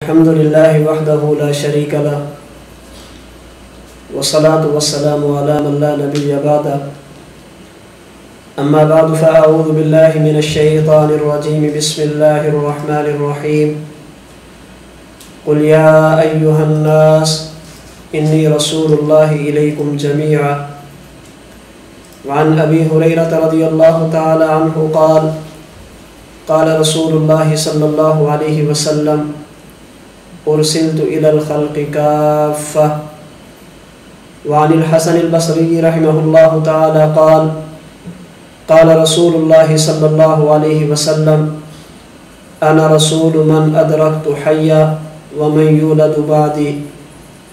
الحمد لله وحده لا شريك له والصلاة والسلام على من لا نبي بعده أما بعد فأعوذ بالله من الشيطان الرجيم بسم الله الرحمن الرحيم قل يا أيها الناس إني رسول الله إليكم جميعا وعن أبي هريرة رضي الله تعالى عنه قال قال رسول الله صلى الله عليه وسلم أرسلت إلى الخلق كافة. وعن الحسن البصري رحمه الله تعالى قال قال رسول الله صلى الله عليه وسلم أنا رسول من أدركت حيا ومن يولد بعدي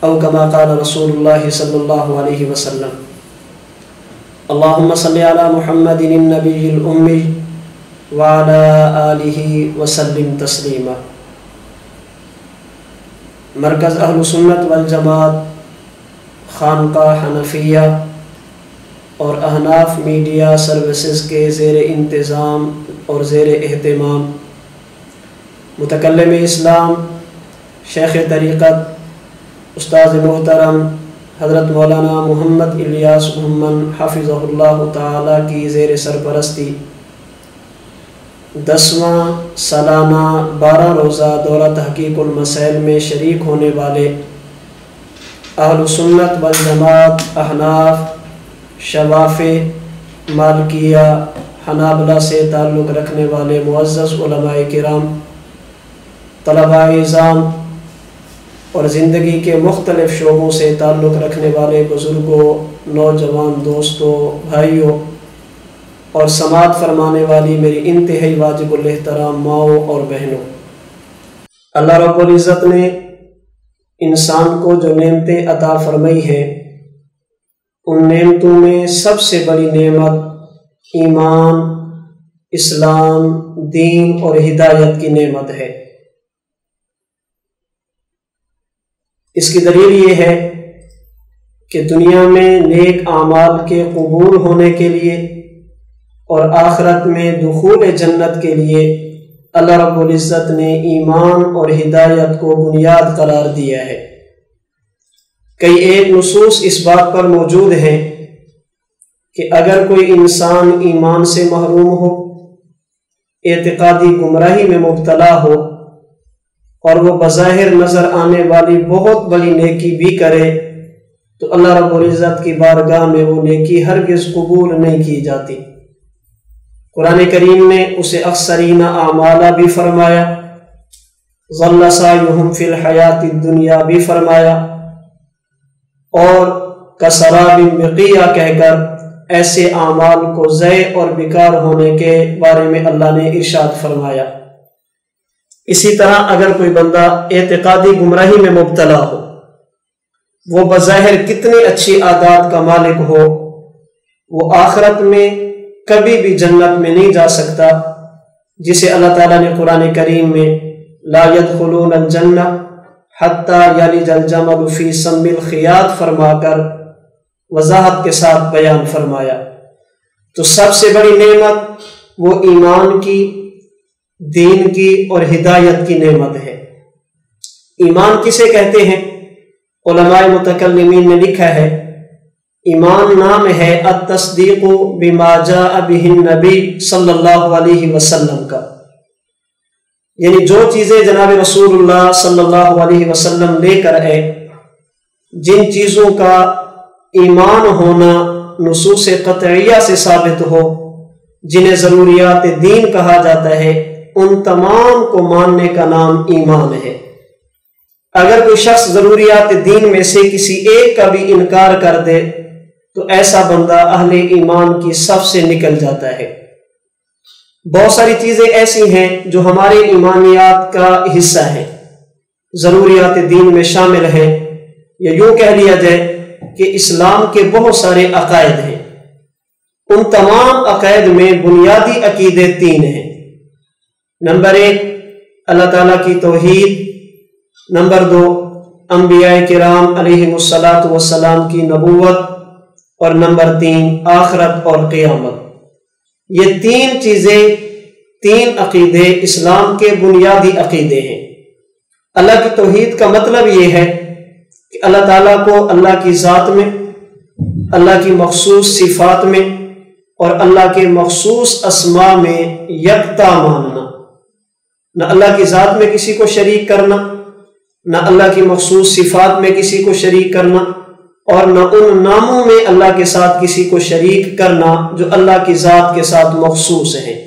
أو كما قال رسول الله صلى الله عليه وسلم. اللهم صل على محمد النبي الأمي وعلى آله وسلم تسلیما. مرکز اہل سنت والجماعت خانقاہ حنفیہ اور احناف میڈیا سروسز کے زیر انتظام اور زیر اہتمام متکلم اسلام شیخ طریقت استاد محترم حضرت مولانا محمد الیاس محمد حفظہ اللہ تعالی کی زیر سرپرستی 10واں سالانہ 12 روزہ دورہ تحقیق المسائل میں شریک ہونے والے اہل سنت والجماعت احناف شوافع مالکیہ حنابلہ سے تعلق رکھنے والے معزز علماء کرام طلباء اعزام اور زندگی کے مختلف شعبوں سے تعلق رکھنے والے بزرگوں نوجوان دوستوں بھائیوں اور سماعت فرمانے والی میری انتہائی واجب الاحترام ماؤں اور بہنوں، اللہ رب العزت نے انسان کو جو نعمتیں عطا فرمائی ہیں ان نعمتوں میں سب سے بڑی نعمت ایمان، اسلام، دین اور ہدایت کی نعمت ہے۔ اس کی دلیل یہ ہے کہ دنیا میں نیک اعمال کے قبول ہونے کے لیے اور آخرت میں دخول جنت کے لیے اللہ رب العزت نے ایمان اور ہدایت کو بنیاد قرار دیا ہے۔ کئی ایک نصوص اس بات پر موجود ہیں کہ اگر کوئی انسان ایمان سے محروم ہو، اعتقادی گمراہی میں مبتلا ہو اور وہ بظاہر نظر آنے والی بہت بڑی نیکی بھی کرے تو اللہ رب العزت کی بارگاہ میں وہ نیکی ہرگز قبول نہیں کی جاتی۔ قرآن کریم نے اسے اکثرین اعمالہ بھی فرمایا، ظل سعیہم فی الحیات الدنیا بھی فرمایا، اور کسراب بقیہ کہہ کر ایسے اعمال کو ضائع اور بیکار ہونے کے بارے میں اللہ نے ارشاد فرمایا۔ اسی طرح اگر کوئی بندہ اعتقادی گمراہی میں مبتلا ہو، وہ بظاہر کتنی اچھی عادات کا مالک ہو، وہ آخرت میں کبھی بھی جنت میں نہیں جا سکتا، جسے اللہ تعالیٰ نے قرآن کریم میں لا يدخلون الجنہ حتی یلج الجمل فی سم الخیاط فرما کر وضاحت کے ساتھ بیان فرمایا۔ تو سب سے بڑی نعمت وہ ایمان کی، دین کی اور ہدایت کی نعمت ہے۔ ایمان کسے کہتے ہیں؟ علماء متکلمین نے لکھا ہے ایمان نام ہے التصدیق بما جاء بہ النبی صلی اللہ علیہ وسلم کا، یعنی جو چیزیں جناب رسول اللہ صلی اللہ علیہ وسلم لے کر آئے، جن چیزوں کا ایمان ہونا نصوص قطعیہ سے ثابت ہو، جنہیں ضروریات دین کہا جاتا ہے، ان تمام کو ماننے کا نام ایمان ہے۔ اگر کوئی شخص ضروریات دین میں سے کسی ایک کا بھی انکار کر دے تو ایسا بندہ اہل ایمان کی صف سے نکل جاتا ہے۔ بہت ساری چیزیں ایسی ہیں جو ہمارے ایمانیات کا حصہ ہیں، ضروریات دین میں شامل ہیں، یا یوں کہہ لیا جائے کہ اسلام کے بہت سارے عقائد ہیں۔ ان تمام عقائد میں بنیادی عقیدے 3 ہیں۔ نمبر 1 اللہ تعالیٰ کی توحید، نمبر 2 انبیاء کرام علیہم السلام کی نبوت، اور نمبر 3 آخرت اور قیامت۔ یہ 3 چیزیں، 3 عقیدے اسلام کے بنیادی عقیدے ہیں۔ اللہ کی توحید کا مطلب یہ ہے کہ اللہ تعالیٰ کو اللہ کی ذات میں، اللہ کی مخصوص صفات میں اور اللہ کے مخصوص اسماء میں یکتا ماننا، نہ اللہ کی ذات میں کسی کو شریک کرنا، نہ اللہ کی مخصوص صفات میں کسی کو شریک کرنا، اور نہ ان ناموں میں اللہ کے ساتھ کسی کو شریک کرنا جو اللہ کی ذات کے ساتھ مخصوص ہیں۔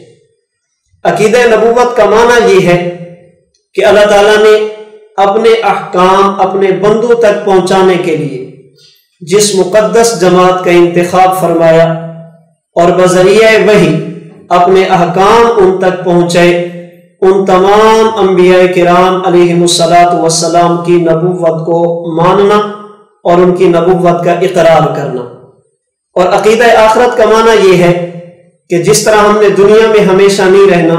عقیدہ نبوت کا معنی یہ ہے کہ اللہ تعالیٰ نے اپنے احکام اپنے بندوں تک پہنچانے کے لیے جس مقدس جماعت کا انتخاب فرمایا اور بذریعہ وحی اپنے احکام ان تک پہنچائے، ان تمام انبیاء کرام علیہم الصلاۃ والسلام کی نبوت کو ماننا اور ان کی نبوت کا اقرار کرنا۔ اور عقیدہ آخرت کا معنی یہ ہے کہ جس طرح ہم نے دنیا میں ہمیشہ نہیں رہنا،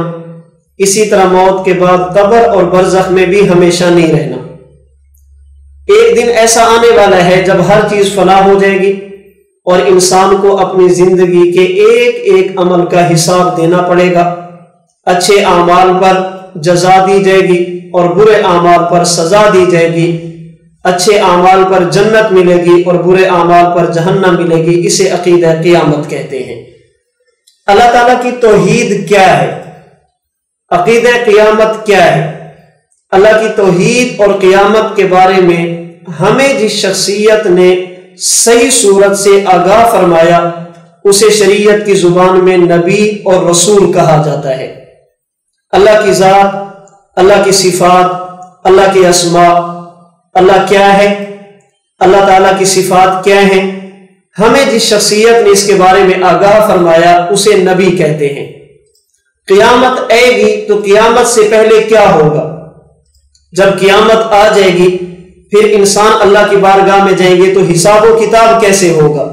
اسی طرح موت کے بعد قبر اور برزخ میں بھی ہمیشہ نہیں رہنا۔ ایک دن ایسا آنے والا ہے جب ہر چیز فنا ہو جائے گی اور انسان کو اپنی زندگی کے ایک ایک عمل کا حساب دینا پڑے گا۔ اچھے اعمال پر جزا دی جائے گی اور برے اعمال پر سزا دی جائے گی۔ اچھے اعمال پر جنت ملے گی اور برے اعمال پر جہنم ملے گی۔ اسے عقیدہ قیامت کہتے ہیں۔ اللہ تعالیٰ کی توحید کیا ہے؟ عقیدہ قیامت کیا ہے؟ اللہ کی توحید اور قیامت کے بارے میں ہمیں جس شخصیت نے صحیح صورت سے آگاہ فرمایا اسے شریعت کی زبان میں نبی اور رسول کہا جاتا ہے۔ اللہ کی ذات، اللہ کی صفات، اللہ کی اسماء، اللہ کیا ہے، اللہ تعالیٰ کی صفات کیا ہیں، ہمیں جس شخصیت نے اس کے بارے میں آگاہ فرمایا اسے نبی کہتے ہیں۔ قیامت آئے گی تو قیامت سے پہلے کیا ہوگا؟ جب قیامت آ جائے گی پھر انسان اللہ کی بارگاہ میں جائیں گے تو حساب و کتاب کیسے ہوگا؟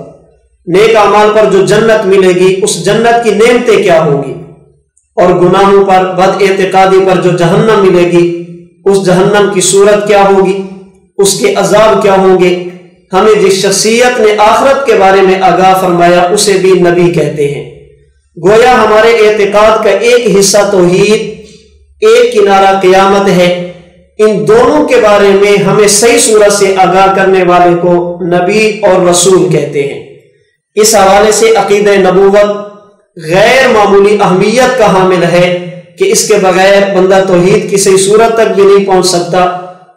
نیک اعمال پر جو جنت ملے گی اس جنت کی نعمتیں کیا ہوگی؟ اور گناہوں پر، بد اعتقادی پر جو جہنم ملے گی اس جہنم کی صورت کیا ہوگی؟ اس کے عذاب کیا ہوں گے؟ ہمیں جس شخصیت نے آخرت کے بارے میں آگاہ فرمایا اسے بھی نبی کہتے ہیں۔ گویا ہمارے اعتقاد کا ایک حصہ توحید، ایک کنارہ قیامت ہے۔ ان دونوں کے بارے میں ہمیں صحیح صورت سے آگاہ کرنے والے کو نبی اور رسول کہتے ہیں۔ اس حوالے سے عقیدہ نبوت غیر معمولی اہمیت کا حامل ہے کہ اس کے بغیر بندہ توحید کی صحیح صورت تک بھی نہیں پہنچ سکتا،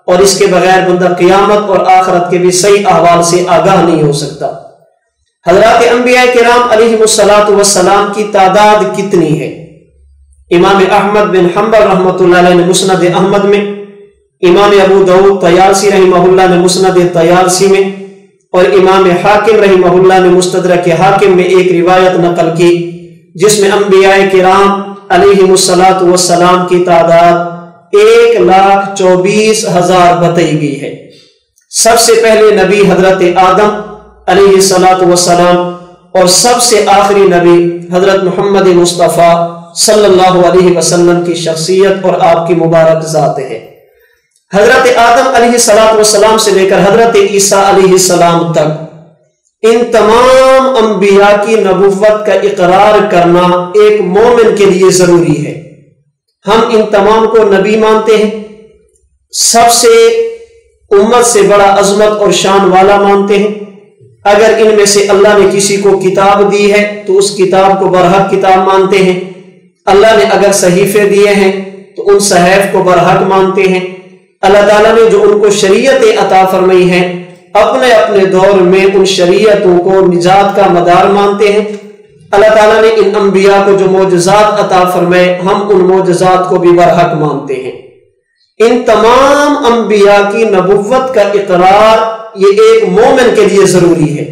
اور اس کے بغیر بندہ قیامت اور آخرت کے بھی صحیح احوال سے آگاہ نہیں ہو سکتا۔ حضرات انبیاء کرام علیہم الصلاۃ والسلام کی تعداد کتنی ہے؟ امام احمد بن حنبل رحمۃ اللہ علیہ نے مسند احمد میں، امام ابو داؤد طیالسی رحمہ اللہ نے مسند طیالسی میں، اور امام حاکم رحمہ اللہ نے مستدرک حاکم میں ایک روایت نقل کی جس میں انبیاء کرام علیہم الصلاۃ والسلام کی تعداد 1,24,000 بتائی گئی ہے۔ سب سے پہلے نبی حضرت آدم علیہ الصلاۃ والسلام اور سب سے آخری نبی حضرت محمد مصطفیٰ صلی اللہ علیہ وسلم کی شخصیت اور آپ کی مبارک ذات ہے۔ حضرت آدم علیہ الصلاۃ والسلام سے لے کر حضرت عیسیٰ علیہ السلام تک ان تمام انبیاء کی نبوت کا اقرار کرنا ایک مومن کے لیے ضروری ہے۔ ہم ان تمام کو نبی مانتے ہیں، سب سے امت سے بڑا عظمت اور شان والا مانتے ہیں۔ اگر ان میں سے اللہ نے کسی کو کتاب دی ہے تو اس کتاب کو برحق کتاب مانتے ہیں۔ اللہ نے اگر صحیفے دیے ہیں تو ان صحائف کو برحق مانتے ہیں۔ اللہ تعالیٰ نے جو ان کو شریعت عطا فرمائی ہیں اپنے اپنے دور میں ان شریعتوں کو نجات کا مدار مانتے ہیں۔ اللہ تعالیٰ نے ان انبیاء کو جو معجزات عطا فرمائے ہم ان معجزات کو بھی برحق مانتے ہیں۔ ان تمام انبیاء کی نبوت کا اقرار یہ ایک مومن کے لیے ضروری ہے۔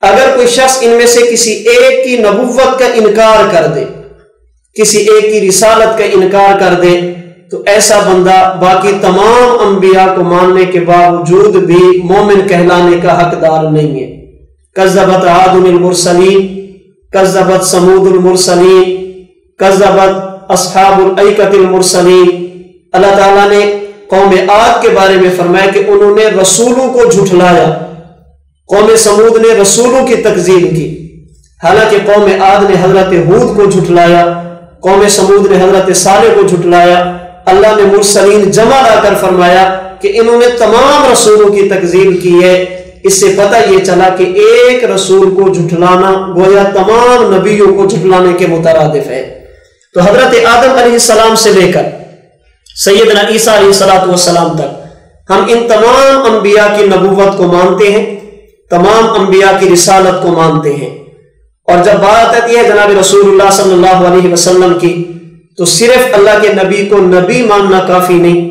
اگر کوئی شخص ان میں سے کسی ایک کی نبوت کا انکار کر دے، کسی ایک کی رسالت کا انکار کر دے تو ایسا بندہ باقی تمام انبیاء کو ماننے کے باوجود بھی مومن کہلانے کا حقدار نہیں ہے۔ کذبت عاد المرسلین، کذبت ثمود المرسلین، کذبت اصحاب الایکۃ المرسلین۔ اللہ تعالیٰ نے قوم عاد کے بارے میں فرمایا کہ انہوں نے رسولوں کو جھٹلایا، قوم ثمود نے رسولوں کی تکذیب کی، حالانکہ قوم عاد نے حضرت ہود کو جھٹلایا، قوم ثمود نے حضرت صالح کو جھٹلایا، اللہ نے مرسلین جمع لا کر فرمایا کہ انہوں نے تمام رسولوں کی تکذیب کی ہے، اس سے پتہ یہ چلا کہ ایک رسول کو جھٹلانا گویا تمام نبیوں کو جھٹلانے کے مترادف ہے۔ تو حضرت آدم علیہ السلام سے لے کر سیدنا عیسیٰ علیہ السلام تک ہم ان تمام انبیاء کی نبوت کو مانتے ہیں، تمام انبیاء کی رسالت کو مانتے ہیں۔ اور جب بات آتی ہے جناب رسول اللہ صلی اللہ علیہ وسلم کی، تو صرف اللہ کے نبی کو نبی ماننا کافی نہیں،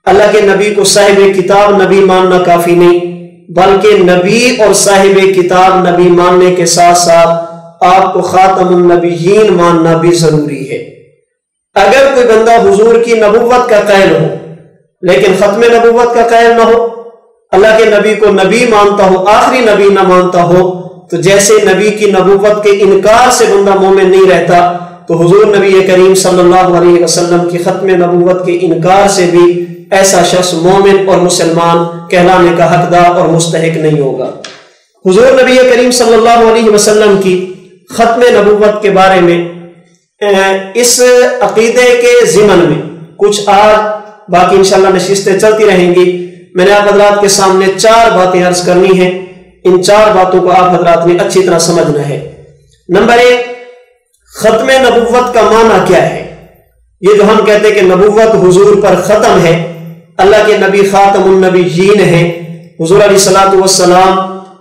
اللہ کے نبی کو صاحب کتاب نبی ماننا کافی نہیں، بلکہ نبی اور صاحب کتاب نبی ماننے کے ساتھ ساتھ آپ کو خاتم النبیین ماننا بھی ضروری ہے۔ اگر کوئی بندہ حضور کی نبوت کا قائل ہو لیکن ختم نبوت کا قائل نہ ہو، اللہ کے نبی کو نبی مانتا ہو، آخری نبی نہ مانتا ہو، تو جیسے نبی کی نبوت کے انکار سے بندہ مومن نہیں رہتا، تو حضور نبی کریم صلی اللہ علیہ وسلم کی ختم نبوت کے انکار سے بھی ایسا شخص مومن اور مسلمان کہلانے کا حقدار اور مستحق نہیں ہوگا۔ حضور نبی کریم صلی اللہ علیہ وسلم کی ختم نبوت کے بارے میں اس عقیدے کے ضمن میں کچھ آج باقی انشاءاللہ نشستیں چلتی رہیں گی، میں نے آپ حضرات کے سامنے 4 باتیں عرض کرنی ہیں، ان 4 باتوں کو آپ حضرات نے اچھی طرح سمجھنا ہے۔ نمبر 1، ختم نبوت کا معنی کیا ہے؟ یہ جو ہم کہتے ہیں کہ نبوت حضور پر ختم ہے، اللہ کے نبی خاتم النبیین ہیں، حضور علیہ السلام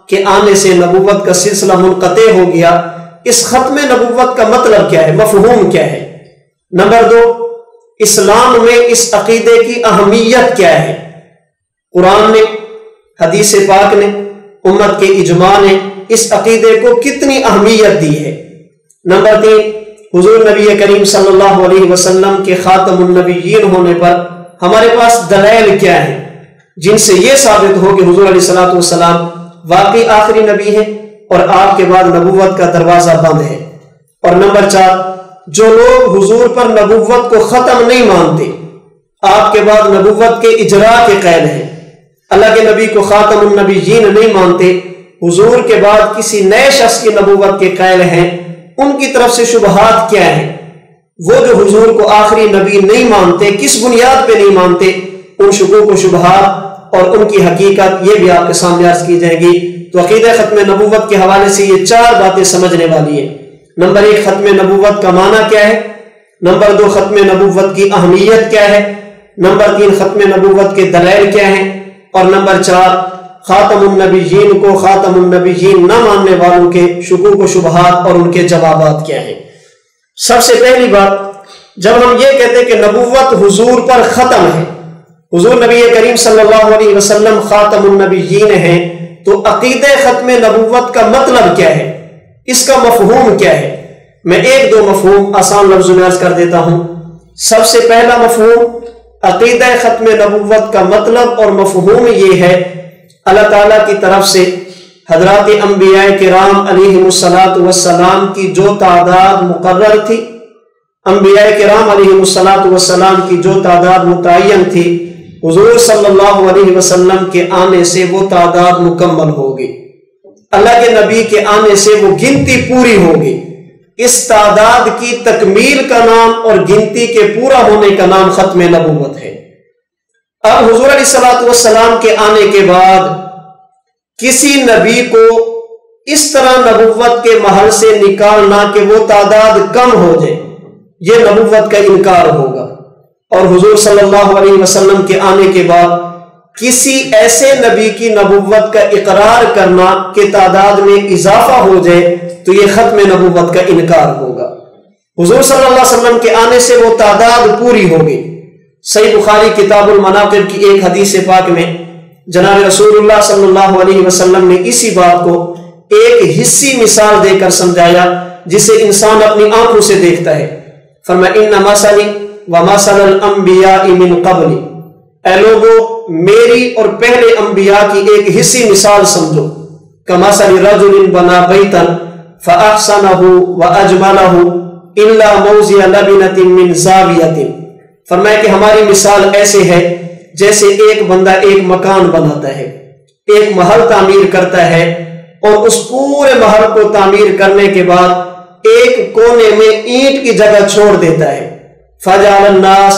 کے آنے سے نبوت کا سلسلہ منقطع ہو گیا، اس ختم نبوت کا مطلب کیا ہے، مفہوم کیا ہے؟ نمبر 2، اسلام میں اس عقیدے کی اہمیت کیا ہے؟ قرآن نے، حدیث پاک نے، امت کے اجماع نے اس عقیدے کو کتنی اہمیت دی ہے؟ نمبر 3، حضور نبی کریم صلی اللہ علیہ وسلم کے خاتم النبیین ہونے پر ہمارے پاس دلائل کیا ہیں جن سے یہ ثابت ہو کہ حضور علیہ السلام واقعی آخری نبی ہیں اور آپ کے بعد نبوت کا دروازہ بند ہے۔ اور نمبر 4، جو لوگ حضور پر نبوت کو ختم نہیں مانتے، آپ کے بعد نبوت کے اجراء کے قائل ہیں، اللہ کے نبی کو خاتم النبیین نہیں مانتے، حضور کے بعد کسی نئے شخص کی نبوت کے قائل ہیں، ان کی طرف سے شبہات کیا ہیں؟ وہ جو حضور کو آخری نبی نہیں مانتے، کس بنیاد پہ نہیں مانتے، ان شکوک و شبہات اور ان کی حقیقت یہ بھی آپ کے سامنے عرض کی جائے گی۔ تو عقیدہ ختم نبوت کے حوالے سے یہ 4 باتیں سمجھنے والی ہیں۔ نمبر 1، ختم نبوت کا معنی کیا ہے؟ نمبر 2، ختم نبوت کی اہمیت کیا ہے؟ نمبر 3، ختم نبوت کے دلائل کیا ہیں؟ اور نمبر 4، خاتم النبیین کو خاتم النبیین نہ ماننے والوں کے شکوک و شبہات اور ان کے جوابات کیا ہیں۔ سب سے پہلی بات، جب ہم یہ کہتے ہیں کہ نبوت حضور پر ختم ہے، حضور نبی کریم صلی اللہ علیہ وسلم خاتم النبیین ہیں، تو عقیدہ ختم نبوت کا مطلب کیا ہے؟ اس کا مفہوم کیا ہے؟ میں 1-2 مفہوم آسان لفظوں میں عرض کر دیتا ہوں۔ سب سے پہلا مفہوم، عقیدہ ختم نبوت کا مطلب اور مفہوم یہ ہے، اللہ تعالیٰ کی طرف سے حضرات انبیاء کرام علیہم السلام کی جو تعداد مقرر تھی، انبیاء کرام علیہم السلام کی جو تعداد متعین تھی، حضور صلی اللہ علیہ وسلم کے آنے سے وہ تعداد مکمل ہوگی، اللہ کے نبی کے آنے سے وہ گنتی پوری ہوگی۔ اس تعداد کی تکمیل کا نام اور گنتی کے پورا ہونے کا نام ختم نبوت ہے۔ اب حضور علیہ السلام کے آنے کے بعد کسی نبی کو اس طرح نبوت کے محل سے نکالنا کہ وہ تعداد کم ہو جائے، یہ نبوت کا انکار ہوگا۔ اور حضور صلی اللہ علیہ وسلم کے آنے کے بعد کسی ایسے نبی کی نبوت کا اقرار کرنا کہ تعداد میں اضافہ ہو جائے تو یہ ختم نبوت کا انکار ہوگا۔ حضور صلی اللہ علیہ وسلم کے آنے سے وہ تعداد پوری ہوگی۔ صحیح بخاری کتاب المناقب کی ایک حدیث پاک میں جناب رسول اللہ صلی اللہ علیہ وسلم نے اسی بات کو ایک حصی مثال دے کر سمجھایا جسے انسان اپنی آنکھوں سے دیکھتا ہے۔ فرمایا ان مثلی ومثل الانبیاء من قبلی، اے لوگو میری اور پہلے انبیاء کی ایک حصی مثال سمجھو، کمثل رجل بنا بیتا فاحسنہ واجملہ الا موضع لبنۃ من زاویۃ۔ فرمایا کہ ہماری مثال ایسے ہے جیسے ایک بندہ ایک مکان بناتا ہے، ایک محل تعمیر کرتا ہے، اور اس پورے محل کو تعمیر کرنے کے بعد ایک کونے میں اینٹ کی جگہ چھوڑ دیتا ہے۔ فجعل الناس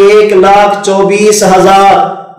1,24,000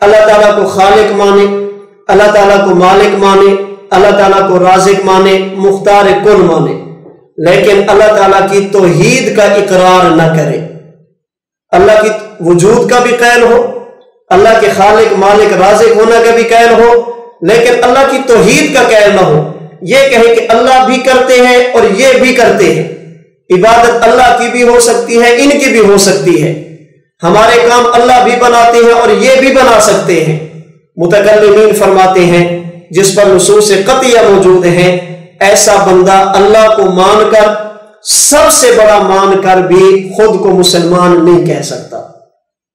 اللہ تعالیٰ کو خالق مانے، اللہ تعالیٰ کو مالک مانے، اللہ تعالیٰ کو رازق مانے، مختار کل مانے، لیکن اللہ تعالیٰ کی توحید کا اقرار نہ کرے، اللہ کی وجود کا بھی قائل ہو، اللہ کے خالق مالک رازق ہونا کا بھی قائل ہو، لیکن اللہ کی توحید کا قائل نہ ہو، یہ کہے کہ اللہ بھی کرتے ہیں اور یہ بھی کرتے ہیں، عبادت اللہ کی بھی ہو سکتی ہے، ان کی بھی ہو سکتی ہے، ہمارے کام اللہ بھی بناتے ہیں اور یہ بھی بنا سکتے ہیں۔ متکلمین فرماتے ہیں جس پر نصوص قطعیہ موجود ہیں، ایسا بندہ اللہ کو مان کر، سب سے بڑا مان کر بھی خود کو مسلمان نہیں کہہ سکتا۔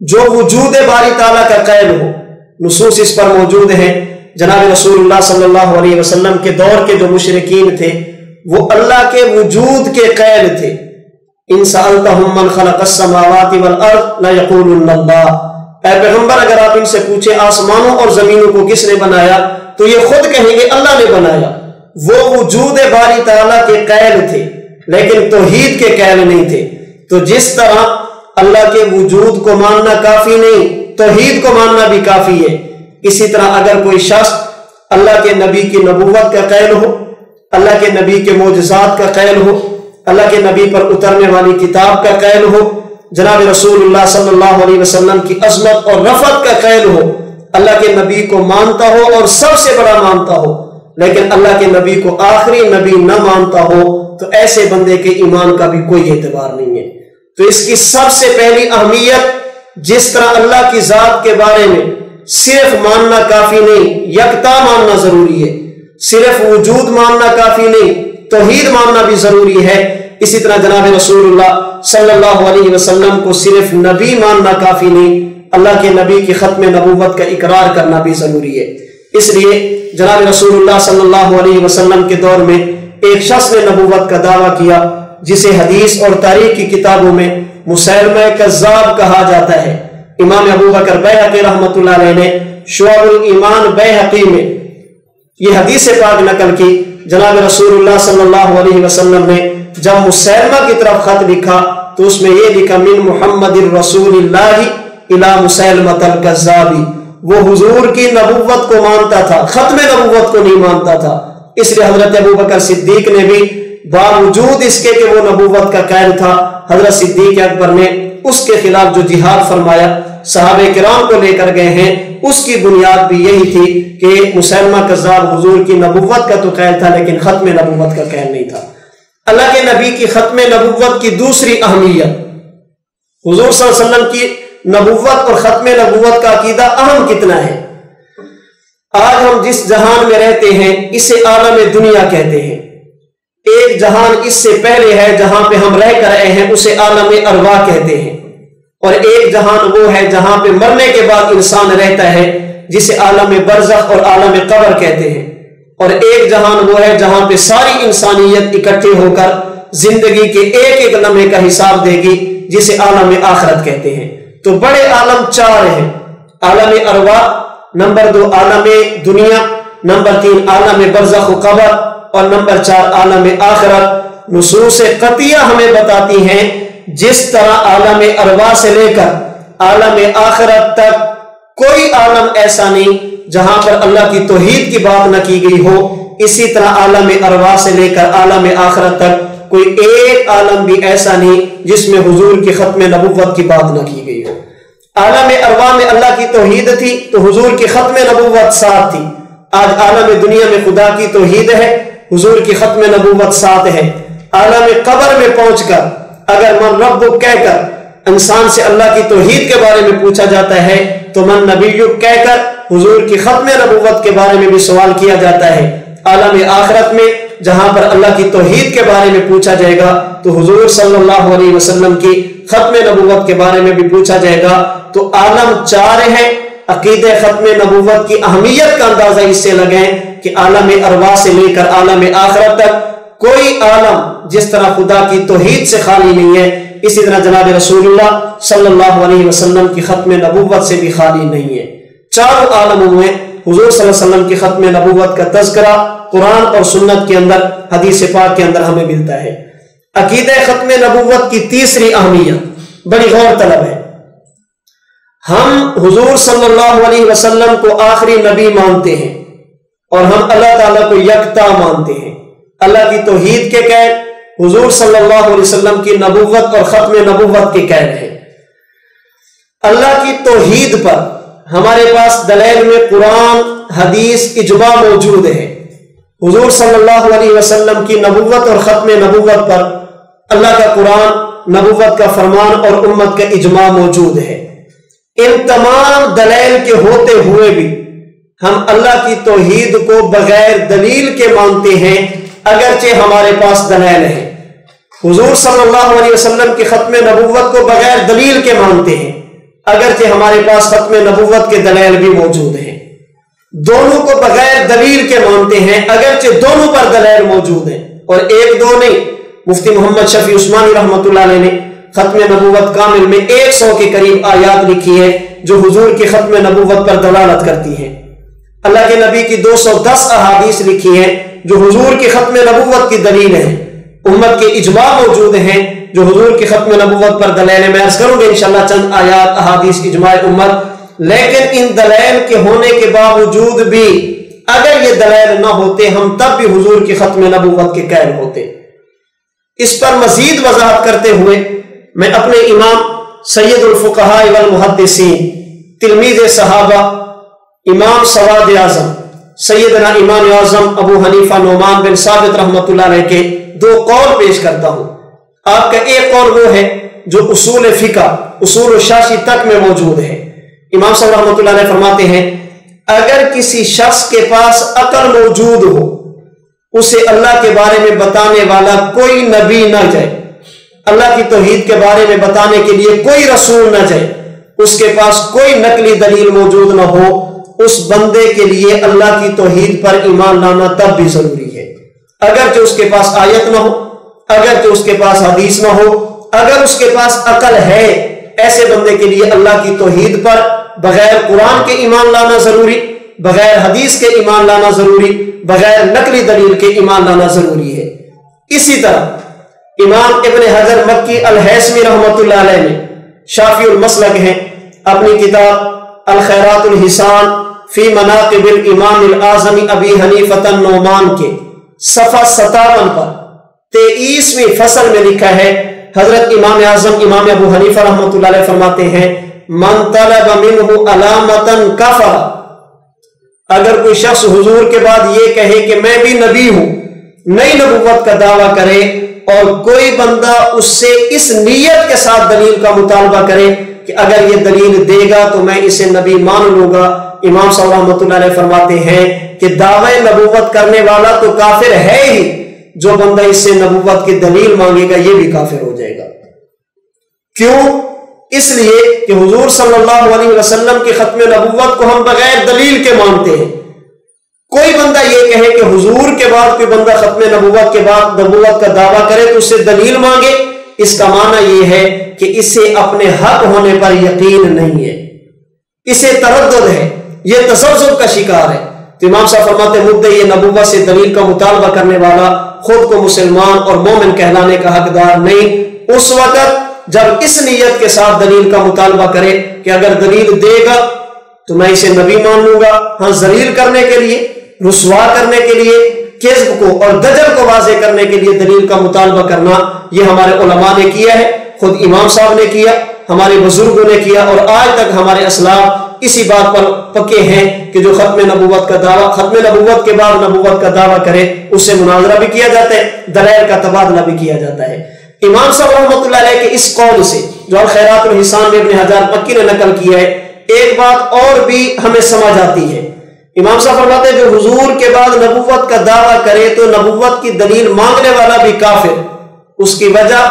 جو وجود باری تعالیٰ کا قائل ہو، نصوص اس پر موجود ہیں۔ جناب رسول اللہ صلی اللہ علیہ وسلم کے دور کے جو مشرکین تھے وہ اللہ کے وجود کے قائل تھے۔ ان سألتهم من خلق السماوات والارض ليقولن اللہ، اے پیغمبر اگر آپ ان سے پوچھیں آسمانوں اور زمینوں کو کس نے بنایا تو یہ خود کہیں گے اللہ نے بنایا۔ وہ وجود باری تعالیٰ کے قائل تھے لیکن توحید کے قائل نہیں تھے۔ تو جس طرح اللہ کے وجود کو ماننا کافی نہیں، توحید کو ماننا بھی کافی ہے، اسی طرح اگر کوئی شخص اللہ کے نبی کی نبوت کا قائل ہو، اللہ کے نبی کے معجزات کا قائل ہو، اللہ کے نبی پر اترنے والی کتاب کا قائل ہو، جناب رسول اللہ صلی اللہ علیہ وسلم کی عظمت اور رفعت کا قائل ہو، اللہ کے نبی کو مانتا ہو اور سب سے بڑا مانتا ہو، لیکن اللہ کے نبی کو آخری نبی نہ مانتا ہو، تو ایسے بندے کے ایمان کا بھی کوئی اعتبار نہیں ہے۔ تو اس کی سب سے پہلی اہمیت، جس طرح اللہ کی ذات کے بارے میں صرف ماننا کافی نہیں، یکتا ماننا ضروری ہے، صرف وجود ماننا کافی نہیں، توحید ماننا بھی ضروری ہے، اسی طرح جناب رسول اللہ صلی اللہ علیہ وسلم کو صرف نبی ماننا کافی نہیں، اللہ کے نبی کی ختم نبوت کا اقرار کرنا بھی ضروری ہے۔ اس لیے جناب رسول اللہ صلی اللہ علیہ وسلم کے دور میں ایک شخص نے نبوت کا دعویٰ کیا جسے حدیث اور تاریخ کی کتابوں میں مسیلمہ کذاب کہا جاتا ہے۔ امام ابو بکر بیہقی رحمۃ اللہ علیہ نے شعب الایمان بیہقی میں یہ حدیث پاک نقل کی، جناب رسول اللہ صلی اللہ علیہ وسلم نے جب مسیلمہ کی طرف خط لکھا تو اس میں یہ لکھا من محمد الرسول اللہ الی مسیلمۃ الکذاب، وہ حضور کی نبوت کو مانتا تھا، ختم نبوت کو نہیں مانتا تھا۔ اس لیے حضرت ابو بکر صدیق نے بھی باوجود اس کے کہ وہ نبوت کا قائل تھا، حضرت صدیق اکبر نے اس کے خلاف جو جہاد فرمایا، صحابہ کرام کو لے کر گئے ہیں، اس کی بنیاد بھی یہی تھی کہ مسیلمہ کذاب حضور کی نبوت کا تو قائل تھا لیکن ختم نبوت کا قائل نہیں تھا۔ اللہ کے نبی کی ختم نبوت کی دوسری اہمیت، حضور صلی اللہ علیہ وسلم کی نبوت اور ختم نبوت کا عقیدہ اہم کتنا ہے۔ آج ہم جس جہان میں رہتے ہیں اسے عالم دنیا کہتے ہیں۔ ایک جہان اس سے پہلے ہے جہاں پہ ہم رہ کر رہے ہیں، اسے عالم ارواح کہتے ہیں، اور ایک جہان وہ ہے جہاں پہ مرنے کے بعد انسان رہتا ہے جسے عالم برزخ اور عالم قبر کہتے ہیں، اور ایک جہان وہ ہے جہاں پہ ساری انسانیت اکٹھے ہو کر زندگی کے ایک ایک لمحے کا حساب دے گی جسے عالم آخرت کہتے ہیں۔ تو بڑے عالم چار ہیں، عالم ارواح، نمبر 2 عالم دنیا، نمبر 3 عالم برزخ و قبر، اور نمبر 4 عالم آخرت۔ نصوص قطعیہ ہمیں بتاتی ہیں جس طرح عالم ارواح سے لے کر عالم آخرت تک کوئی عالم ایسا نہیں جہاں پر اللہ کی توحید کی بات نہ کی گئی ہو، اسی طرح عالم ارواح سے لے کر عالم آخرت تک کوئی ایک عالم بھی ایسا نہیں جس میں حضور کی ختم نبوت کی بات نہ کی گئی ہو۔ عالم ارواح میں اللہ کی توحید تھی تو حضور کی ختم نبوت ساتھ تھی۔ آج عالم دنیا میں خدا کی توحید ہے، حضور کی ختم نبوت ساتھ ہے۔ عالم قبر میں پہنچ کر اگر من رب کہہ کر انسان سے اللہ کی توحید کے بارے میں پوچھا جاتا ہے تو من نبی کہہ کر حضور کی ختم نبوت کے بارے میں بھی سوال کیا جاتا ہے۔ عالم آخرت میں جہاں پر اللہ کی توحید کے بارے میں پوچھا جائے گا تو حضور صلی اللہ علیہ وسلم کی ختم نبوت کے بارے میں بھی پوچھا جائے گا۔ تو عالم 4 ہیں۔ عقیدہ ختم نبوت کی اہمیت کا اندازہ اس سے لگیں کہ عالم ارواح سے لے کر عالم آخرت تک کوئی عالم جس طرح خدا کی توحید سے خالی نہیں ہے، اسی طرح جناب رسول اللہ صلی اللہ علیہ وسلم کی ختم نبوت سے بھی خالی نہیں ہے۔ چاروں عالموں میں حضور صلی اللہ علیہ وسلم کی ختم نبوت کا تذکرہ قرآن اور سنت کے اندر، حدیث پاک کے اندر ہمیں ملتا ہے۔ عقیدہ ختم نبوت کی تیسری اہمیت بڑی غور طلب ہے۔ ہم حضور صلی اللہ علیہ وسلم کو آخری نبی مانتے ہیں اور ہم اللہ تعالیٰ کو یکتا مانتے ہیں۔ اللہ کی توحید کے قید، حضور صلی اللہ علیہ وسلم کی نبوت اور ختم نبوت کے قید ہے۔ اللہ کی توحید پر ہمارے پاس دلائل میں قرآن، حدیث، اجماع موجود ہے۔ حضور صلی اللہ علیہ وسلم کی نبوت اور ختم نبوت پر اللہ کا قرآن، نبوت کا فرمان اور امت کا اجماع موجود ہے۔ ان تمام دلائل کے ہوتے ہوئے بھی ہم اللہ کی توحید کو بغیر دلیل کے مانتے ہیں، اگرچہ ہمارے پاس دلائل ہے۔ حضور صلی اللہ علیہ وسلم کی ختم نبوت کو بغیر دلیل کے مانتے ہیں، اگرچہ ہمارے پاس ختم نبوت کے دلائل بھی موجود ہیں۔ دونوں کو بغیر دلیل کے مانتے ہیں، اگرچہ دونوں پر دلائل موجود ہیں، اور ایک دو نہیں۔ مفتی محمد شفیع عثمانی رحمۃ اللہ علیہ نے ختم نبوت کامل میں 100 کے قریب آیات لکھی ہے جو حضور کی ختم نبوت پر دلالت کرتی ہیں۔ اللہ کے نبی کی 210 احادیث لکھی ہیں جو حضور کی ختم نبوت کی دلیل ہیں۔ امت کے اجماع موجود ہیں جو حضور کی ختم نبوت پر دلائل ہیں۔ میں عرض کروں گا انشاءاللہ چند آیات، احادیث، اجماع امت۔ لیکن ان دلائل کے ہونے کے باوجود بھی اگر یہ دلائل نہ ہوتے ہم تب بھی حضور کی ختم نبوت کے قائل ہوتے۔ اس پر مزید وضاحت کرتے ہوئے میں اپنے امام سید الفقہاء والمحدثین، تلمیذ صحابہ، امام سواد اعظم سیدنا امام اعظم ابو حنیفہ نعمان بن ثابت رحمۃ اللہ علیہ کے 2 قول پیش کرتا ہوں۔ آپ کا ایک قول وہ ہے جو اصول فقہ، اصول الشاشی تک میں موجود ہے۔ امام صاحب رحمۃ اللہ علیہ فرماتے ہیں اگر کسی شخص کے پاس عقل موجود ہو، اسے اللہ کے بارے میں بتانے والا کوئی نبی نہ جائے، اللہ کی توحید کے بارے میں بتانے کے لیے کوئی رسول نہ جائے، اس کے پاس کوئی نقلی دلیل موجود نہ ہو، اس بندے کے لیے اللہ کی توحید پر ایمان لانا تب بھی ضروری ہے، اگرچہ اس کے پاس آیت نہ ہو، اگرچہ اس کے پاس حدیث نہ ہو، اگر اس کے پاس عقل ہے، ایسے بندے کے لیے اللہ کی توحید پر بغیر قرآن کے ایمان لانا ضروری، بغیر حدیث کے ایمان لانا ضروری، بغیر نقلی دلیل کے ایمان لانا ضروری ہے۔ اسی طرح امام ابن حجر مکی الہیثمی رحمۃ اللہ علیہ نے شافعی المسلک ہیں، اپنی کتاب الخیرات الحسان فی مناقب الامام الاعظم ابی حنیفۃ النعمان کے صفحہ 57 پر 23ویں فصل میں لکھا ہے، حضرت امام اعظم امام ابو حنیفہ رحمۃ اللہ علیہ فرماتے ہیں من طلب منہ علامتا کفر، اگر کوئی شخص حضور کے بعد یہ کہے کہ میں بھی نبی ہوں، نئی نبوت کا دعویٰ کرے، اور کوئی بندہ اس سے اس نیت کے ساتھ دلیل کا مطالبہ کرے کہ اگر یہ دلیل دے گا تو میں اسے نبی مان لوں گا، امام صاحب رحمۃ اللہ علیہ فرماتے ہیں کہ دعوی نبوت کرنے والا تو کافر ہے ہی، جو بندہ اس سے نبوت کی دلیل مانگے گا یہ بھی کافر ہو جائے گا۔ کیوں؟ اس لیے کہ حضور صلی اللہ علیہ وسلم کی ختم نبوت کو ہم بغیر دلیل کے مانتے ہیں۔ کوئی بندہ یہ کہے کہ حضور کے بعد کوئی بندہ ختم نبوت کے بعد نبوت کا دعویٰ کرے تو اس سے دلیل مانگے، اس کا معنی یہ ہے کہ اسے اپنے حق ہونے پر یقین نہیں ہے، اسے تردد ہے، یہ تسلسل کا شکار ہے۔ تو امام صاحب فرماتے مدعی نبوت سے دلیل کا مطالبہ کرنے والا خود کو مسلمان اور مومن کہلانے کا حقدار نہیں، اس وقت جب اس نیت کے ساتھ دلیل کا مطالبہ کرے کہ اگر دلیل دے گا تو میں اسے نبی مان لوں گا۔ ہاں، ذلیل کرنے کے لیے، رسوا کرنے کے لیے، کذب کو اور دجل کو واضح کرنے کے لیے دلیل کا مطالبہ کرنا یہ ہمارے علماء نے کیا ہے، خود امام صاحب نے کیا، ہمارے بزرگوں نے کیا، اور آج تک ہمارے اسلاف اسی بات پر پکے ہیں کہ جو ختم نبوت کا دعویٰ، ختم نبوت کے بعد نبوت کا دعویٰ کرے اس سے مناظرہ بھی کیا جاتا ہے، دلائل کا تبادلہ بھی کیا جاتا ہے۔ امام صاحب رحمۃ اللہ علیہ کے اس قول سے جو الخیرات الحسان میں ابن حجر مکی نے نقل کیا ہے، ایک بات اور بھی ہمیں سمجھ آتی ہے۔ امام صاحب فرماتے ہیں جو حضور کے بعد نبوت کا دعویٰ کرے تو نبوت کی دلیل مانگنے والا بھی کافر، اس کی وجہ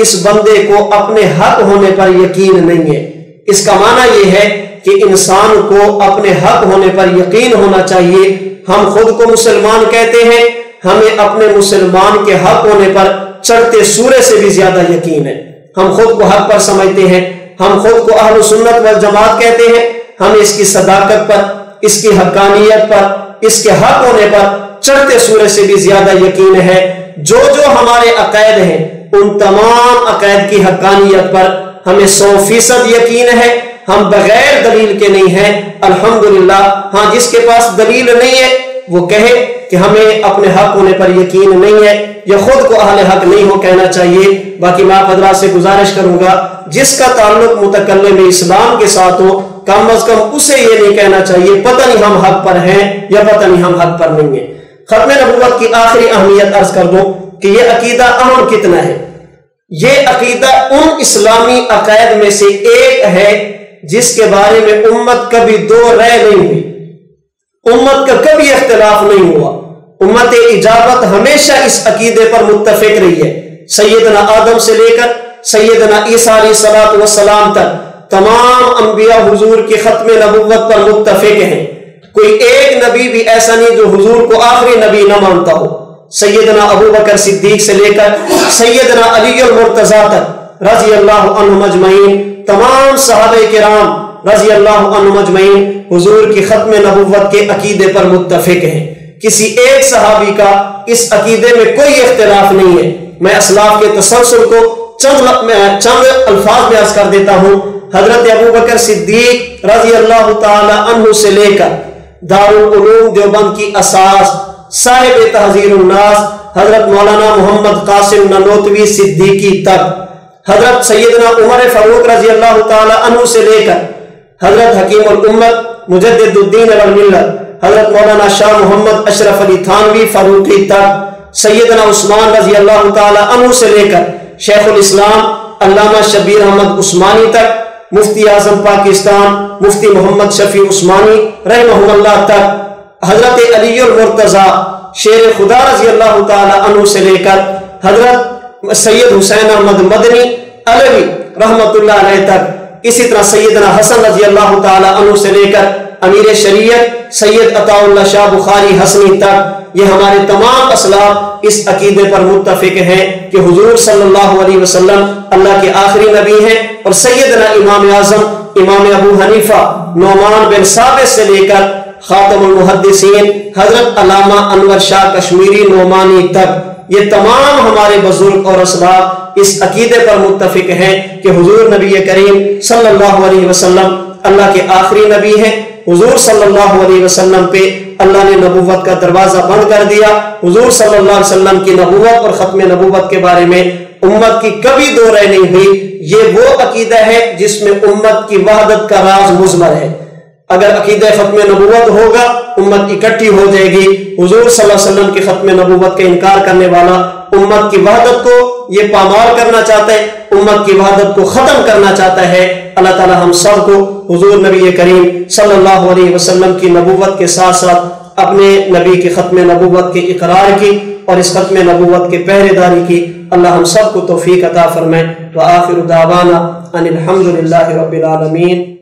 اس بندے کو اپنے حق ہونے پر یقین نہیں ہے۔ اس کا معنی یہ ہے کہ انسان کو اپنے حق ہونے پر یقین ہونا چاہیے۔ ہم خود کو مسلمان کہتے ہیں، ہمیں اپنے مسلمان کے حق ہونے پر چڑھتے سورے سے بھی زیادہ یقین ہے۔ ہم خود کو حق پر سمجھتے ہیں، ہم خود کو اہل سنت والجماعت کہتے ہیں، ہمیں اس کی صداقت پر، اس کی حقانیت پر، اس کے حق ہونے پر چڑھتے سورے سے بھی زیادہ یقین ہے۔ جو ہمارے عقائد ہیں ان تمام عقائد کی حقانیت پر ہمیں 100% یقین ہے، ہم بغیر دلیل کے نہیں ہیں الحمدللہ۔ ہاں جس کے پاس دلیل نہیں ہے وہ کہے کہ ہمیں اپنے حق ہونے پر یقین نہیں ہے، یا خود کو اہل حق نہیں ہو کہنا چاہیے۔ باقی میں آپ حضرات سے گزارش کروں گا جس کا تعلق متکلم اسلام کے ساتھ ہو کم از کم اسے یہ نہیں کہنا چاہیے پتہ نہیں ہم حق پر ہیں یا پتہ نہیں ہم حق پر نہیں ہیں۔ ختم نبوت کی آخری اہمیت عرض کر دوں کہ یہ عقیدہ اہم کتنا ہے۔ یہ عقیدہ ان اسلامی عقائد میں سے ایک ہے جس کے بارے میں امت کبھی دو رائے نہیں ہوئی، امت کا کبھی اختلاف نہیں ہوا۔ امت اجابت ہمیشہ اس عقیدے پر متفق رہی ہے۔ سیدنا آدم سے لے کر سیدنا عیسیٰ علیہ السلام تک تمام انبیاء حضور کی ختم نبوت پر متفق ہیں۔ کوئی ایک نبی بھی ایسا نہیں جو حضور کو آخری نبی نہ مانتا ہو۔ سیدنا ابو بکر صدیق سے لے کر سیدنا علی المرتضیٰ تک رضی اللہ عنہم اجمعین، تمام صحابہ کرام رضی اللہ عنہم اجمعین حضور کی ختم نبوت کے عقیدے پر متفق ہیں۔ کسی ایک صحابی کا اس عقیدے میں کوئی اختلاف نہیں ہے۔ میں اسلاف کے تسلسل کو چند الفاظ میں عرض کر دیتا ہوں۔ حضرت ابو بکر صدیق رضی اللہ تعالی عنہ سے لے کر دارالعلوم دیوبند کی اساس صاحب تحذیر الناس حضرت مولانا محمد قاسم ننوتوی صدیقی تک، حضرت سیدنا عمر فاروق رضی اللہ تعالی عنہ سے لے کر حضرت حکیم الامت مجدد الدین والملت حضرت مولانا شاہ محمد اشرف علی تھانوی فاروقی تک، سیدنا عثمان رضی اللہ تعالی عنہ سے لے کر شیخ الاسلام علامہ شبیر احمد عثمانی تک، مفتی اعظم پاکستان مفتی محمد شفیع عثمانی رحمہ اللہ تک، حضرت علی المرتضیٰ شیر خدا رضی اللہ تعالی عنہ سے لے کر حضرت سید حسین احمد مدنی علوی رحمت اللہ علیہ تک، اسی طرح سیدنا حسن رضی اللہ تعالی عنہ سے لے کر امیر شریعت سید عطا اللہ شاہ بخاری حسنی تک، یہ ہمارے تمام اسلاف اس عقیدے پر متفق ہیں کہ حضور صلی اللہ علیہ وسلم اللہ کے آخری نبی ہیں، اور سیدنا امام اعظم امام ابو حنیفہ نعمان بن ثابت سے لے کر خاتم المحدثین حضرت علامہ انور شاہ کشمیری نعمانی تک، یہ تمام ہمارے بزرگ اور اسلاف اس عقیدے پر متفق ہیں کہ حضور نبی کریم صلی اللہ علیہ وسلم اللہ کے آخری نبی ہیں۔ حضور صلی اللہ علیہ وسلم پہ اللہ نے نبوت کا دروازہ بند کر دیا۔ حضور صلی اللہ علیہ وسلم کی نبوت اور ختم نبوت کے بارے میں امت کی کبھی دو رائے نہیں ہوئی۔ یہ وہ عقیدہ ہے جس میں امت کی وحدت کا راز مضمر ہے۔ اگر عقیدہ ختم نبوت ہوگا امت اکٹھی ہو جائے گی۔ حضور صلی اللہ علیہ وسلم کی ختم نبوت کا انکار کرنے والا امت کی وحدت کو یہ پامال کرنا چاہتا ہے، امت کی وحدت کو ختم کرنا چاہتا ہے۔ اللہ تعالی ہم سب کو حضور نبی کریم صلی اللہ علیہ وسلم کی نبوت کے ساتھ ساتھ اپنے نبی کی ختم نبوت کے اقرار کی اور اس ختم نبوت کے پہرے داری کی اللہ ہم سب کو توفیق عطا فرمائے۔ وآخر دعوانا ان الحمد للہ رب العالمین۔